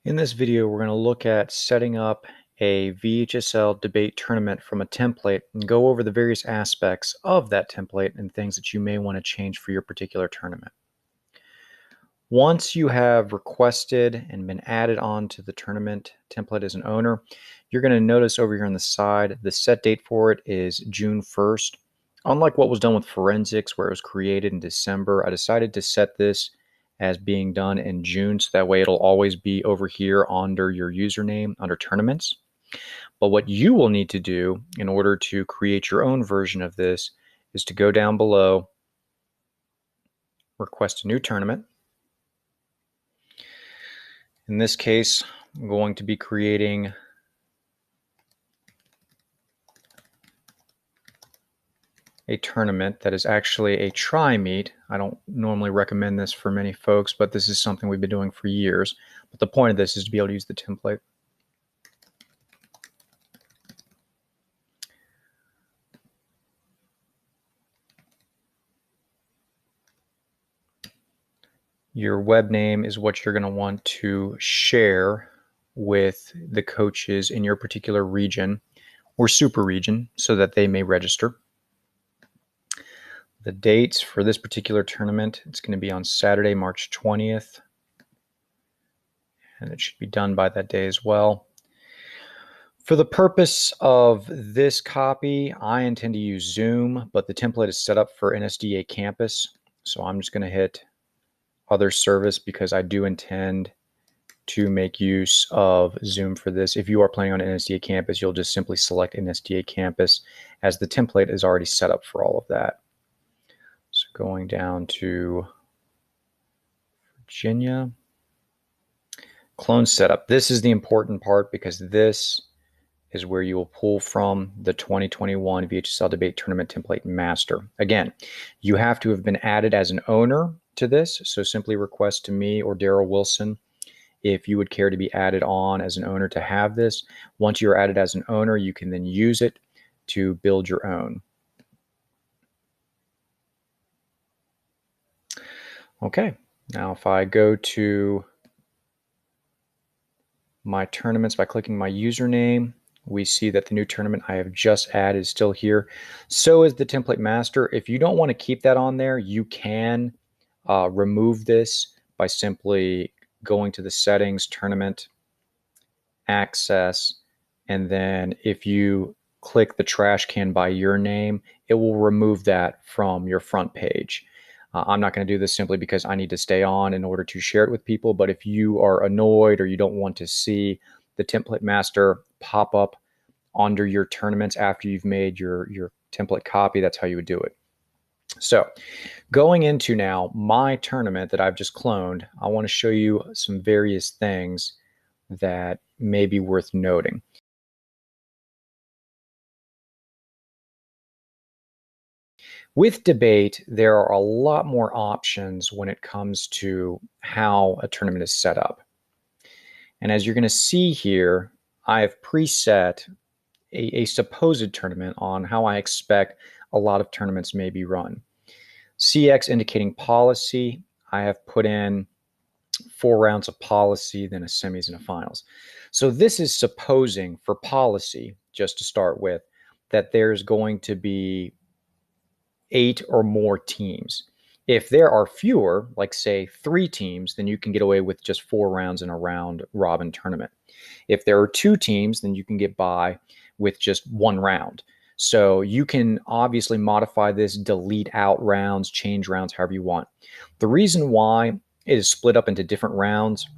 In this video, we're going to look at setting up a VHSL debate tournament from a template and go over the various aspects of that template and things that you may want to change for your particular tournament. Once you have requested and been added on to the tournament template as an owner, you're going to notice over here on the side, the set date for it is June 1st. Unlike what was done with Forensics, where it was created in December, I decided to set this as being done in June, so that way it'll always be over here under your username under tournaments. But what you will need to do in order to create your own version of this is to go down below, request a new tournament. In this case, I'm going to be creating a tournament that is actually a tri-meet. I don't normally recommend this for many folks, but this is something we've been doing for years. But the point of this is to be able to use the template. Your web name is what you're going to want to share with the coaches in your particular region or super region so that they may register. The dates for this particular tournament, it's going to be on Saturday, March 20th, and it should be done by that day as well. For the purpose of this copy, I intend to use Zoom, but the template is set up for NSDA campus, so I'm just going to hit other service because I do intend to make use of Zoom for this. If you are planning on NSDA campus, you'll just simply select NSDA campus as the template is already set up for all of that. So going down to Virginia, clone setup. This is the important part because this is where you will pull from the 2021 VHSL Debate Tournament Template Master. Again, you have to have been added as an owner to this, so simply request to me or Daryl Wilson if you would care to be added on as an owner to have this. Once you're added as an owner, you can then use it to build your own. Okay, now if I go to my tournaments by clicking my username, we see that the new tournament I have just added is still here. So is the template master. If you don't want to keep that on there, you can remove this by simply going to the settings, tournament, access, and then if you click the trash can by your name, it will remove that from your front page. I'm not going to do this simply because I need to stay on in order to share it with people, but if you are annoyed or you don't want to see the template master pop up under your tournaments after you've made your template copy, that's how you would do it. So going into now my tournament that I've just cloned, I want to show you some various things that may be worth noting. With debate, there are a lot more options when it comes to how a tournament is set up. And as you're going to see here, I have preset a supposed tournament on how I expect a lot of tournaments may be run. CX indicating policy, I have put in 4 rounds of policy, then a semis and a finals. So this is supposing for policy, just to start with, that there's going to be 8 or more teams. If there are fewer, like say 3 teams, then you can get away with just 4 rounds in a round robin tournament. If there are 2 teams, then you can get by with just 1 round. So you can obviously modify this, delete out rounds, change rounds, however you want. The reason why it is split up into different rounds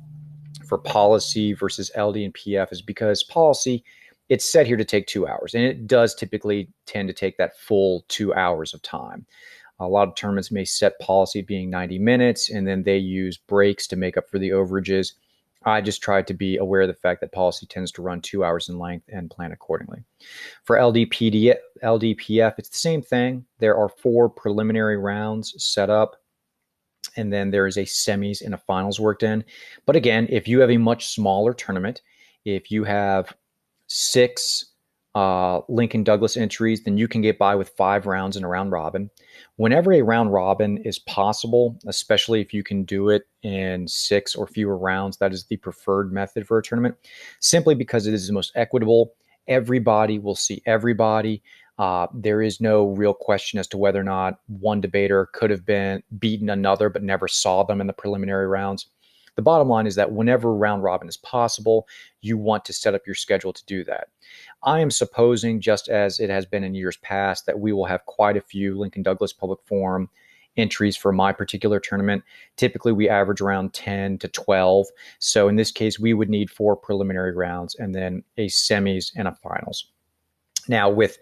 for policy versus LD and PF is because policy, it's set here to take 2 hours, and it does typically tend to take that full 2 hours of time. A lot of tournaments may set policy being 90 minutes, and then they use breaks to make up for the overages. I just tried to be aware of the fact that policy tends to run 2 hours in length and plan accordingly. For LDPF, it's the same thing. There are 4 preliminary rounds set up, and then there is a semis and a finals worked in. But again, if you have a much smaller tournament, if you have 6 Lincoln Douglas entries, then you can get by with 5 rounds in a round robin. Whenever a round robin is possible, especially if you can do it in 6 or fewer rounds, that is the preferred method for a tournament, simply because it is the most equitable. Everybody will see everybody. There is no real question as to whether or not one debater could have been beaten another but never saw them in the preliminary rounds. The bottom line is that whenever round robin is possible, you want to set up your schedule to do that. I am supposing, just as it has been in years past, that we will have quite a few Lincoln Douglas Public Forum entries for my particular tournament. Typically, we average around 10 to 12. So in this case, we would need 4 preliminary rounds and then a semis and a finals. Now, with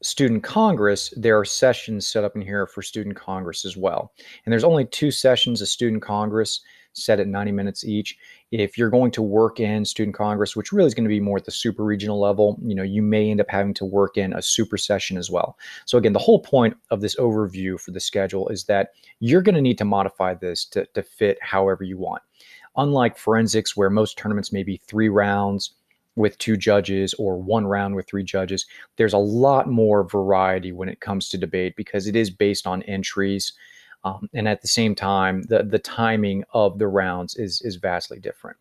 Student Congress, there are sessions set up in here for Student Congress as well. And there's only 2 sessions of Student Congress set at 90 minutes each. If you're going to work in Student Congress, which really is going to be more at the super regional level, you may end up having to work in a super session as well. So again, the whole point of this overview for the schedule is that you're going to need to modify this to fit however you want. Unlike forensics, where most tournaments may be 3 rounds with 2 judges or 1 round with 3 judges, there's a lot more variety when it comes to debate because it is based on entries. And at the same time, the timing of the rounds is vastly different.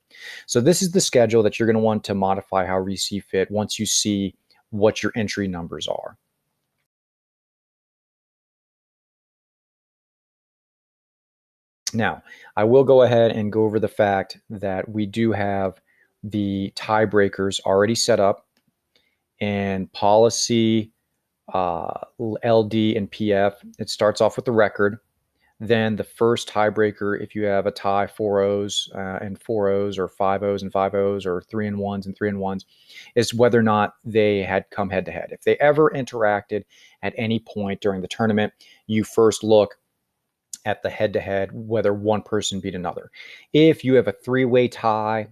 So this is the schedule that you're going to want to modify however you see fit once you see what your entry numbers are. Now, I will go ahead and go over the fact that we do have the tiebreakers already set up in policy, LD, and PF. It starts off with the record. Then the first tiebreaker, if you have a tie 4 O's and 4 O's, or 5 O's and 5 O's, or 3 and 1s and 3 and 1s, is whether or not they had come head to head. If they ever interacted at any point during the tournament, you first look at the head to head, whether one person beat another. If you have a 3-way tie,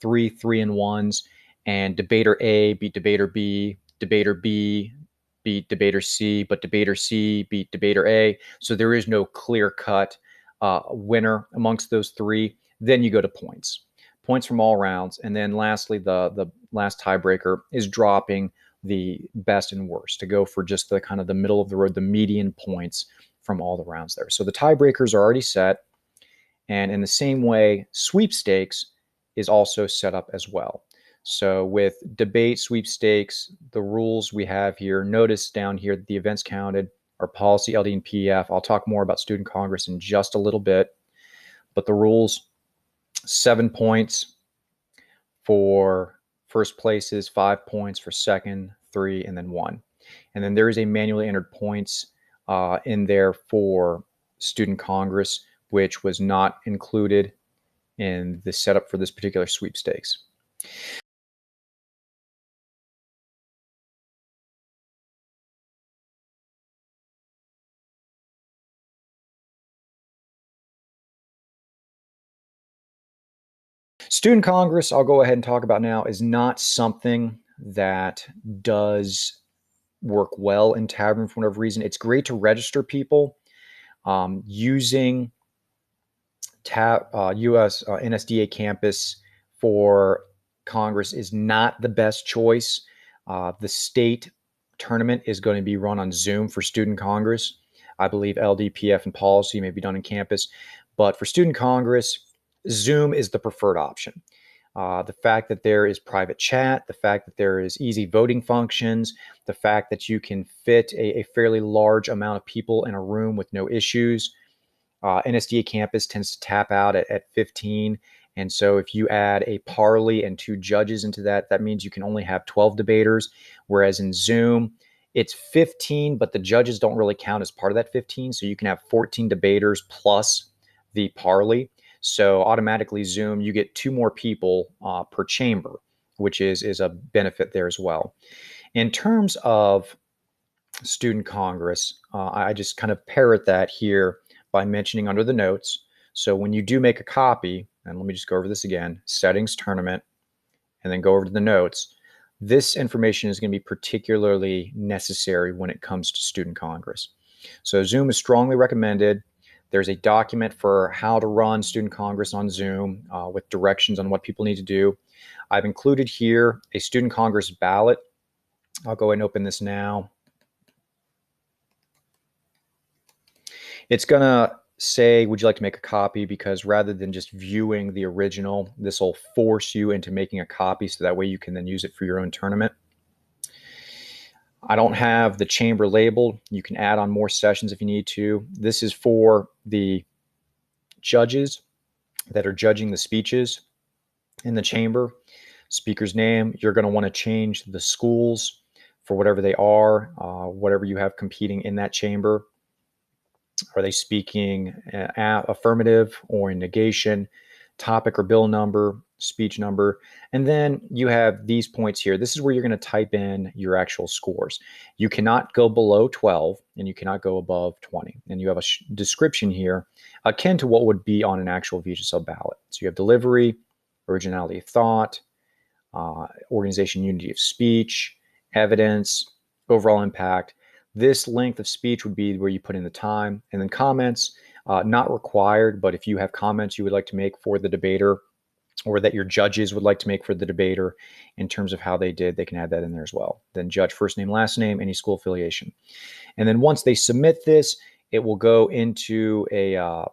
3 and 1s, and debater A beat debater B, debater B beat debater C, but debater C beat debater A, so there is no clear-cut winner amongst those 3, then you go to points. Points from all rounds. And then lastly, the last tiebreaker is dropping the best and worst to go for just the kind of the middle of the road, the median points from all the rounds there. So the tiebreakers are already set. And in the same way, sweepstakes is also set up as well. So with debate sweepstakes, the rules we have here, notice down here that the events counted are policy, LD, and PF. I'll talk more about Student Congress in just a little bit. But the rules, 7 points for first places, 5 points for second, 3, and then 1. And then there is a manually entered points in there for Student Congress, which was not included in the setup for this particular sweepstakes. Student Congress, I'll go ahead and talk about now, is not something that does work well in Tavern for whatever reason. It's great to register people. Using US NSDA campus for Congress is not the best choice. The state tournament is going to be run on Zoom for Student Congress. I believe LDPF and policy may be done on campus, but for Student Congress, Zoom is the preferred option. The fact that there is private chat, the fact that there is easy voting functions, the fact that you can fit a fairly large amount of people in a room with no issues. NSDA campus tends to tap out at 15. And so if you add a parley and 2 judges into that, that means you can only have 12 debaters. Whereas in Zoom, it's 15, but the judges don't really count as part of that 15. So you can have 14 debaters plus the parley. So automatically Zoom, you get 2 more people per chamber, which is a benefit there as well. In terms of Student Congress, I just kind of parrot that here by mentioning under the notes. So when you do make a copy, and let me just go over this again, settings, tournament, and then go over to the notes, this information is going to be particularly necessary when it comes to Student Congress. So Zoom is strongly recommended. There's a document for how to run Student Congress on Zoom with directions on what people need to do. I've included here a Student Congress ballot I'll go ahead and open this now. It's going to say, would you like to make a copy? Because rather than just viewing the original, this will force you into making a copy so that way you can then use it for your own tournament. I don't have the chamber labeled. You can add on more sessions if you need to. This is for the judges that are judging the speeches in the chamber. Speaker's name, you're going to want to change the schools for whatever they are, whatever you have competing in that chamber. Are they speaking affirmative or in negation, topic or bill number, speech number? And then you have these points here. This is where you're going to type in your actual scores. You cannot go below 12 and you cannot go above 20. And you have a description here akin to what would be on an actual VHSL ballot. So you have delivery, originality of thought, organization unity of speech, evidence, overall impact. This length of speech would be where you put in the time, and then comments, not required, but if you have comments you would like to make for the debater or that your judges would like to make for the debater in terms of how they did, they can add that in there as well. Then judge first name, last name, any school affiliation. And then once they submit this, it will go into a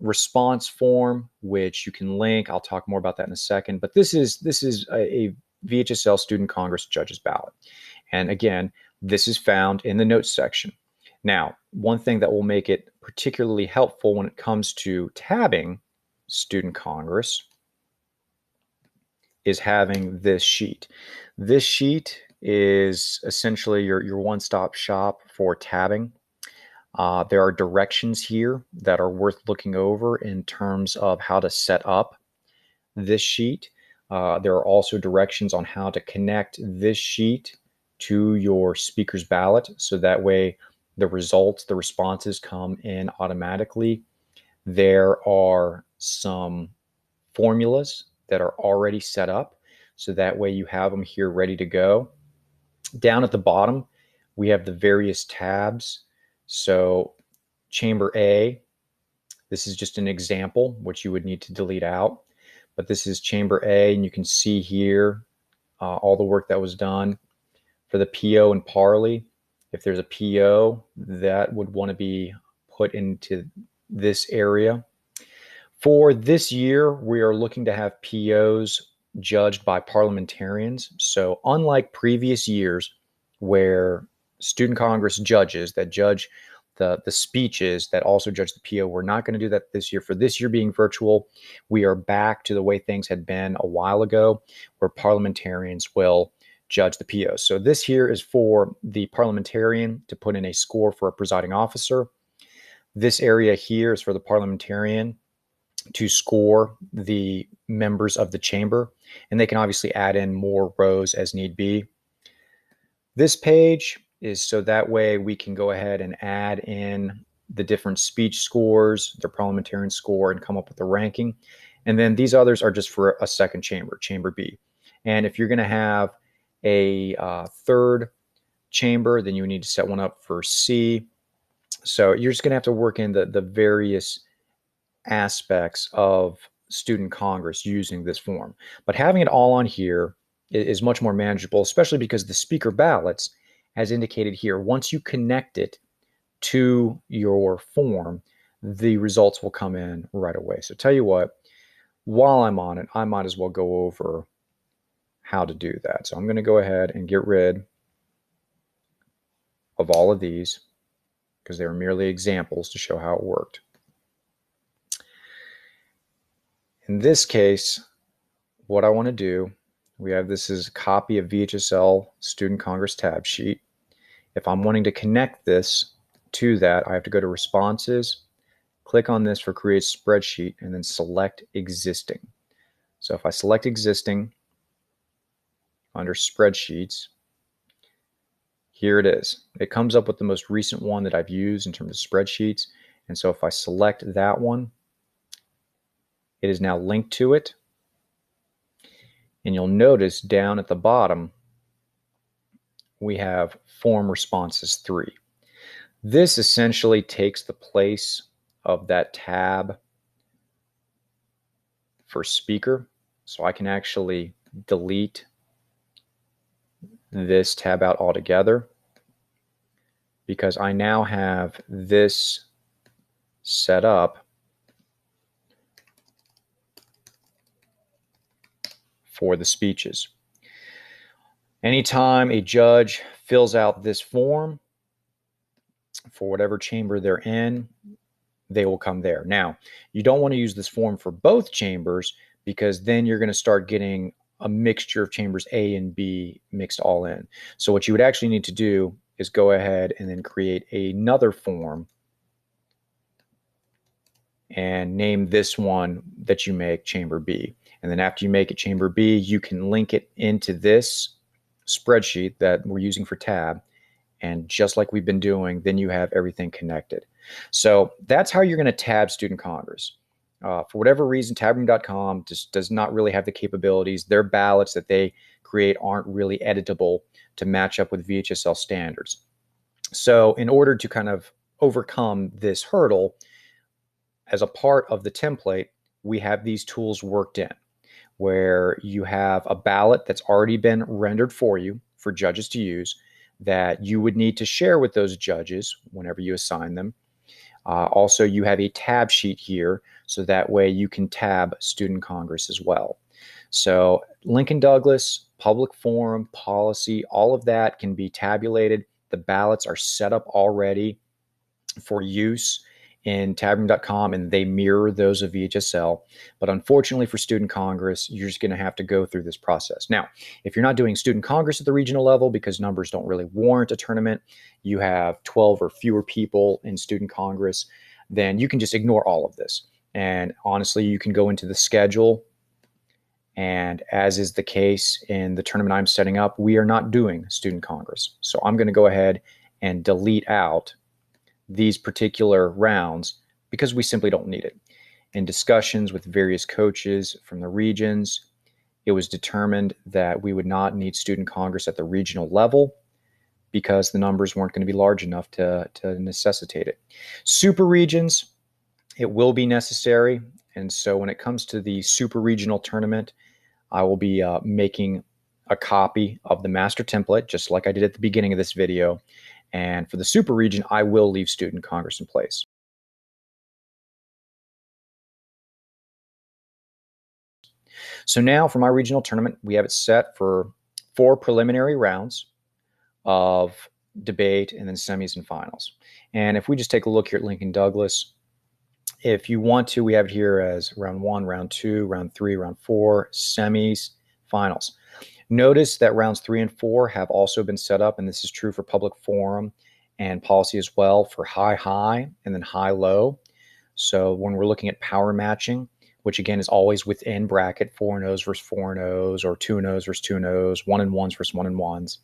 response form, which you can link. I'll talk more about that in a second. But this is a VHSL Student Congress Judges Ballot. And again, this is found in the notes section. Now, one thing that will make it particularly helpful when it comes to tabbing Student Congress is having this sheet. This sheet is essentially your one-stop shop for tabbing. There are directions here that are worth looking over in terms of how to set up this sheet. There are also directions on how to connect this sheet to your speaker's ballot, so that way the results, the responses come in automatically. There are some formulas that are already set up, so that way you have them here ready to go. Down at the bottom, we have the various tabs. So chamber A, this is just an example, which you would need to delete out. But this is chamber A, and you can see here all the work that was done. For the PO and Parley, if there's a PO, that would want to be put into this area. For this year, we are looking to have POs judged by parliamentarians. So unlike previous years where Student Congress judges that judge the speeches that also judge the PO, we're not going to do that this year. For this year being virtual, we are back to the way things had been a while ago, where parliamentarians will judge the POs. So this here is for the parliamentarian to put in a score for a presiding officer. This area here is for the parliamentarian to score the members of the chamber, and they can obviously add in more rows as need be. This page is so that way we can go ahead and add in the different speech scores, their parliamentarian score, and come up with a ranking. And then these others are just for a second chamber, chamber B. And if you're going to have a third chamber, then you need to set one up for C. So you're just going to have to work in the various aspects of Student Congress using this form. But having it all on here is much more manageable, especially because the speaker ballots, as indicated here, once you connect it to your form, the results will come in right away. So tell you what, while I'm on it, I might as well go over how to do that. So I'm going to go ahead and get rid of all of these because they were merely examples to show how it worked. In this case, what I want to do, we have this as a copy of VHSL Student Congress tab sheet. If I'm wanting to connect this to that, I have to go to Responses, click on this for Create Spreadsheet, and then select Existing. So if I select Existing under Spreadsheets, here it is. It comes up with the most recent one that I've used in terms of spreadsheets. And so if I select that one, it is now linked to it. And you'll notice down at the bottom, we have Form Responses 3. This essentially takes the place of that tab for speaker. So I can actually delete this tab out altogether because I now have this set up for the speeches. Anytime a judge fills out this form for whatever chamber they're in, they will come there. Now, you don't want to use this form for both chambers because then you're going to start getting a mixture of chambers A and B mixed all in. So what you would actually need to do is go ahead and then create another form and name this one that you make chamber B. And then after you make it chamber B, you can link it into this spreadsheet that we're using for tab. And just like we've been doing, then you have everything connected. So that's how you're going to tab Student Congress. For whatever reason, tabroom.com just does not really have the capabilities. Their ballots that they create aren't really editable to match up with VHSL standards. So in order to kind of overcome this hurdle, as a part of the template, we have these tools worked in where you have a ballot that's already been rendered for you for judges to use that you would need to share with those judges whenever you assign them. Also, you have a tab sheet here, so that way you can tab Student Congress as well. So Lincoln Douglas, public forum, policy, all of that can be tabulated. The ballots are set up already for use in tabroom.com, and they mirror those of VHSL. But unfortunately for Student Congress, you're just going to have to go through this process. Now, if you're not doing Student Congress at the regional level because numbers don't really warrant a tournament, you have 12 or fewer people in Student Congress, then you can just ignore all of this. And honestly, you can go into the schedule. And as is the case in the tournament I'm setting up, we are not doing Student Congress. So I'm going to go ahead and delete out these particular rounds because we simply don't need it. In discussions with various coaches from the regions, it was determined that we would not need Student Congress at the regional level because the numbers weren't going to be large enough to necessitate it. Super regions, it will be necessary. And so when it comes to the super regional tournament, I will be making a copy of the master template, just like I did at the beginning of this video. And for the super region, I will leave Student Congress in place. So now for my regional tournament, we have it set for 4 preliminary rounds of debate and then semis and finals. And if we just take a look here at Lincoln Douglas, if you want to, we have it here as round 1, round 2, round 3, round 4, semis, finals. Notice that rounds 3 and 4 have also been set up, and this is true for public forum and policy as well, for high and then high-low. So when we're looking at power matching, which again is always within bracket 4 no's versus 4 no's, or 2 no's versus 2 no's, 1 and 1's versus 1 and 1's.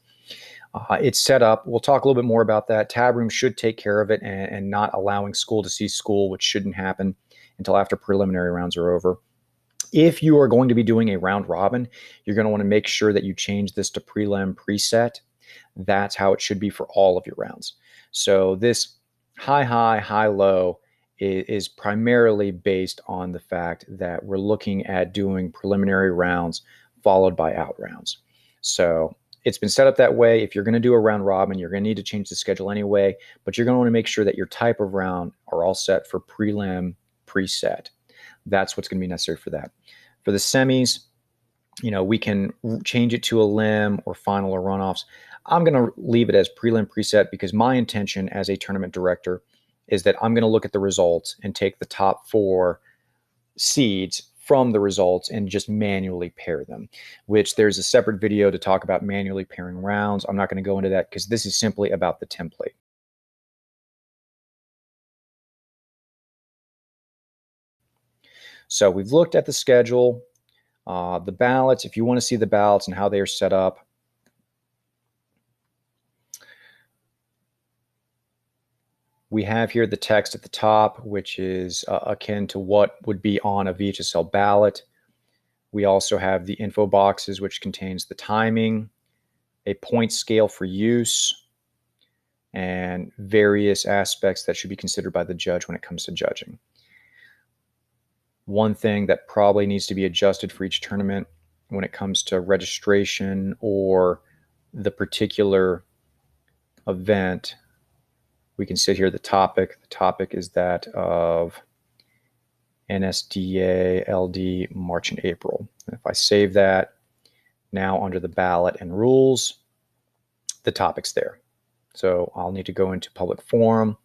It's set up. We'll talk a little bit more about that. Tab room should take care of it and not allowing school to see school, which shouldn't happen until after preliminary rounds are over. If you are going to be doing a round robin, you're going to want to make sure that you change this to prelim preset. That's how it should be for all of your rounds. So this high-low is primarily based on the fact that we're looking at doing preliminary rounds followed by out rounds. So it's been set up that way. If you're going to do a round robin, you're going to need to change the schedule anyway, but you're going to want to make sure that your type of round are all set for prelim preset. That's what's going to be necessary for that. For the semis, we can change it to a limb or final or runoffs. I'm going to leave it as prelim preset because my intention as a tournament director is that I'm going to look at the results and take the top 4 seeds from the results and just manually pair them, which there's a separate video to talk about manually pairing rounds. I'm not going to go into that because this is simply about the template. So we've looked at the schedule, the ballots. If you want to see the ballots and how they are set up, we have here the text at the top, which is akin to what would be on a VHSL ballot. We also have the info boxes, which contains the timing, a point scale for use, and various aspects that should be considered by the judge when it comes to judging. One thing that probably needs to be adjusted for each tournament when it comes to registration or the particular event, we can sit here, the topic is that of NSDA LD March and April. And if I save that, now under the ballot and rules, the topic's there. So I'll need to go into public forum.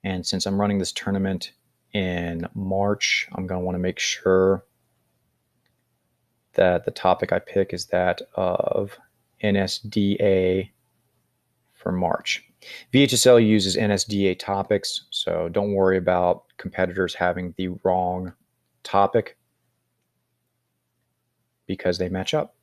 And since I'm running this tournament in March, I'm going to want to make sure that the topic I pick is that of NSDA for March. VHSL uses NSDA topics, so don't worry about competitors having the wrong topic because they match up.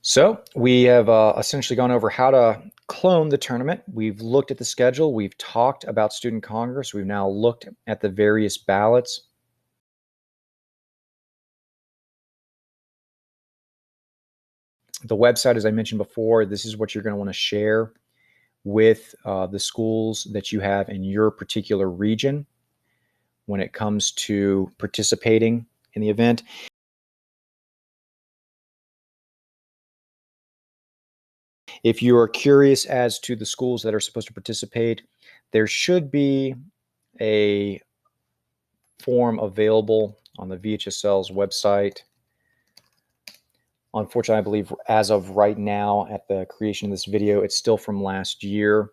So we have essentially gone over how to clone the tournament. We've looked at the schedule. We've talked about Student Congress. We've now looked at the various ballots. The website, as I mentioned before, this is what you're going to want to share with the schools that you have in your particular region when it comes to participating in the event. If you are curious as to the schools that are supposed to participate, there should be a form available on the VHSL's website. Unfortunately, I believe as of right now at the creation of this video, it's still from last year.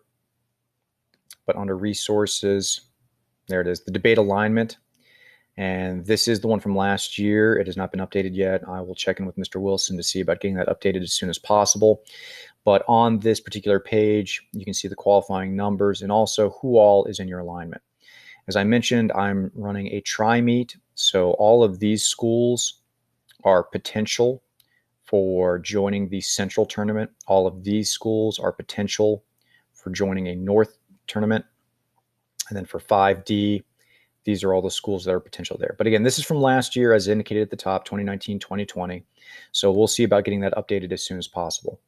But under resources, there it is, the debate alignment. And this is the one from last year. It has not been updated yet. I will check in with Mr. Wilson to see about getting that updated as soon as possible. But on this particular page, you can see the qualifying numbers and also who all is in your alignment. As I mentioned, I'm running a tri-meet. So all of these schools are potential for joining the Central Tournament. All of these schools are potential for joining a North Tournament. And then for 5D, these are all the schools that are potential there. But again, this is from last year, as indicated at the top, 2019, 2020. So we'll see about getting that updated as soon as possible.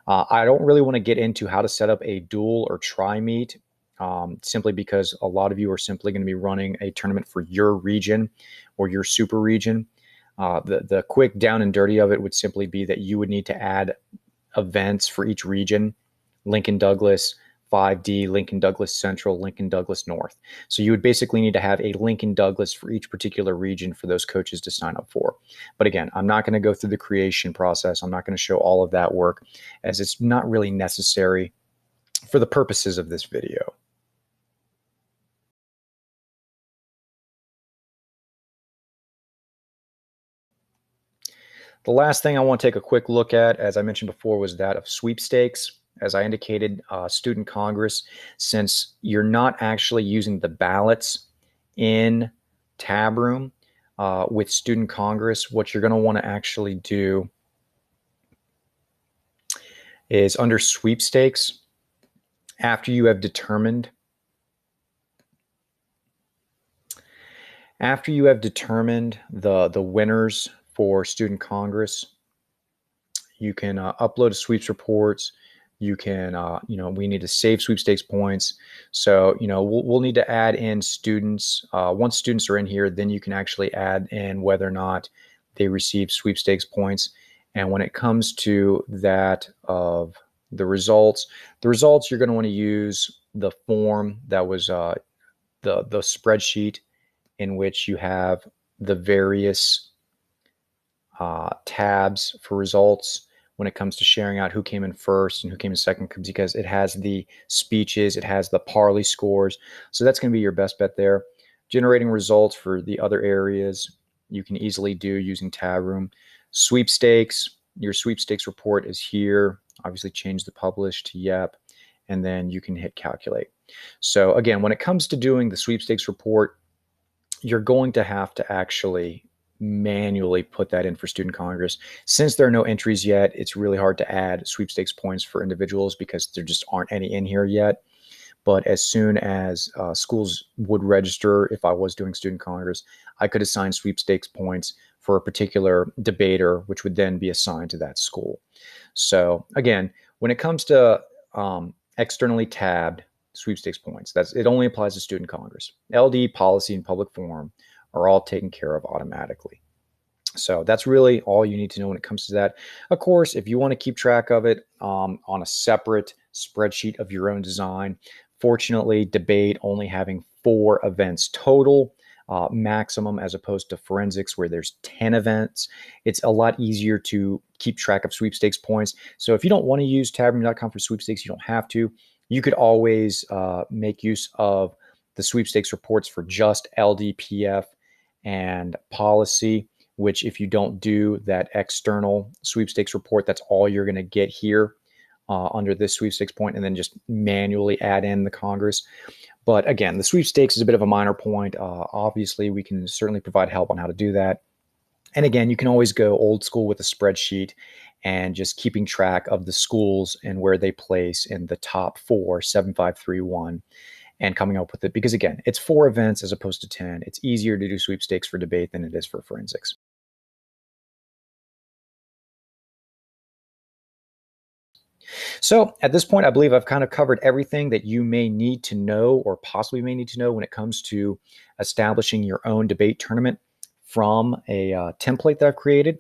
I don't really want to get into how to set up a dual or tri-meet, simply because a lot of you are simply going to be running a tournament for your region or your super region. The quick down and dirty of it would simply be that you would need to add events for each region: Lincoln Douglas 5D, Lincoln Douglas Central, Lincoln Douglas North. So you would basically need to have a Lincoln Douglas for each particular region for those coaches to sign up for. But again, I'm not going to go through the creation process. I'm not going to show all of that work, as it's not really necessary for the purposes of this video. The last thing I want to take a quick look at, as I mentioned before, was that of sweepstakes. As I indicated, Student Congress, since you're not actually using the ballots in Tab Room with Student Congress, what you're going to want to actually do is under sweepstakes, after you have determined the winners for Student Congress, you can upload a sweeps reports. You can, we need to save sweepstakes points. So, we'll need to add in students. Once students are in here, then you can actually add in whether or not they receive sweepstakes points. And when it comes to that of the results, you're going to want to use the form that was the spreadsheet in which you have the various tabs for results when it comes to sharing out who came in first and who came in second, because it has the speeches, it has the Parley scores. So that's going to be your best bet there. Generating results for the other areas you can easily do using Tab Room. Sweepstakes, your sweepstakes report is here. Obviously change the publish to yep, and then you can hit calculate. So again, when it comes to doing the sweepstakes report, you're going to have to actually manually put that in for Student Congress. Since there are no entries yet, it's really hard to add sweepstakes points for individuals because there just aren't any in here yet. But as soon as schools would register, if I was doing Student Congress, I could assign sweepstakes points for a particular debater, which would then be assigned to that school. So again, when it comes to externally tabbed sweepstakes points, it only applies to Student Congress. LD, policy, and public forum are all taken care of automatically. So that's really all you need to know when it comes to that. Of course, if you want to keep track of it on a separate spreadsheet of your own design, fortunately, Debate only having 4 events total, maximum, as opposed to Forensics where there's 10 events. It's a lot easier to keep track of sweepstakes points. So if you don't want to use tabroom.com for sweepstakes, you don't have to. You could always make use of the sweepstakes reports for just LDPF and policy, which if you don't do that external sweepstakes report, that's all you're going to get here under this sweepstakes point, and then just manually add in the Congress. But again, the sweepstakes is a bit of a minor point. Obviously, we can certainly provide help on how to do that. And again, you can always go old school with a spreadsheet and just keeping track of the schools and where they place in the top 4, 7, 5, 3, 1, and coming up with it. Because again, it's 4 events as opposed to 10. It's easier to do sweepstakes for Debate than it is for Forensics. So at this point, I believe I've kind of covered everything that you may need to know or possibly may need to know when it comes to establishing your own debate tournament from a template that I've created.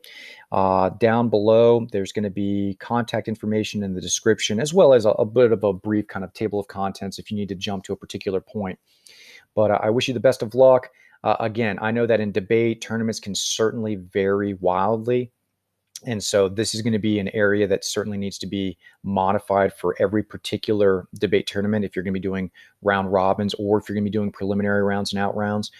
Down below, there's going to be contact information in the description, as well as a bit of a brief kind of table of contents if you need to jump to a particular point. But I wish you the best of luck. Again, I know that in debate, tournaments can certainly vary wildly. And so this is going to be an area that certainly needs to be modified for every particular debate tournament. If you're going to be doing round robins, or if you're going to be doing preliminary rounds and out rounds,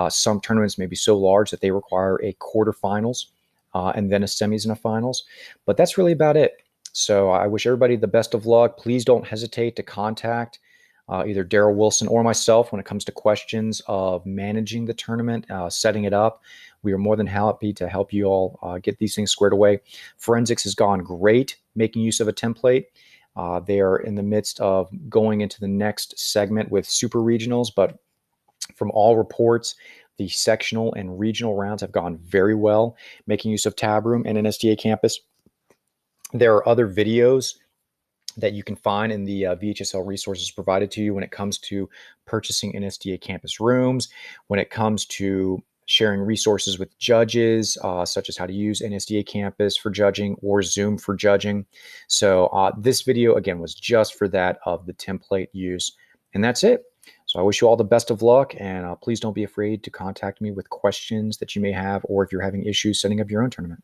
some tournaments may be so large that they require a quarterfinals and then a semis and a finals. But that's really about it. So I wish everybody the best of luck. Please don't hesitate to contact either Daryl Wilson or myself when it comes to questions of managing the tournament, setting it up. We are more than happy to help you all get these things squared away. Forensics has gone great making use of a template. They are in the midst of going into the next segment with super regionals, but from all reports, the sectional and regional rounds have gone very well, making use of Tabroom and NSDA Campus. There are other videos that you can find in the VHSL resources provided to you when it comes to purchasing NSDA campus rooms, when it comes to sharing resources with judges, such as how to use NSDA campus for judging or Zoom for judging. So this video, again, was just for that of the template use. And that's it. So I wish you all the best of luck, and please don't be afraid to contact me with questions that you may have, or if you're having issues setting up your own tournament.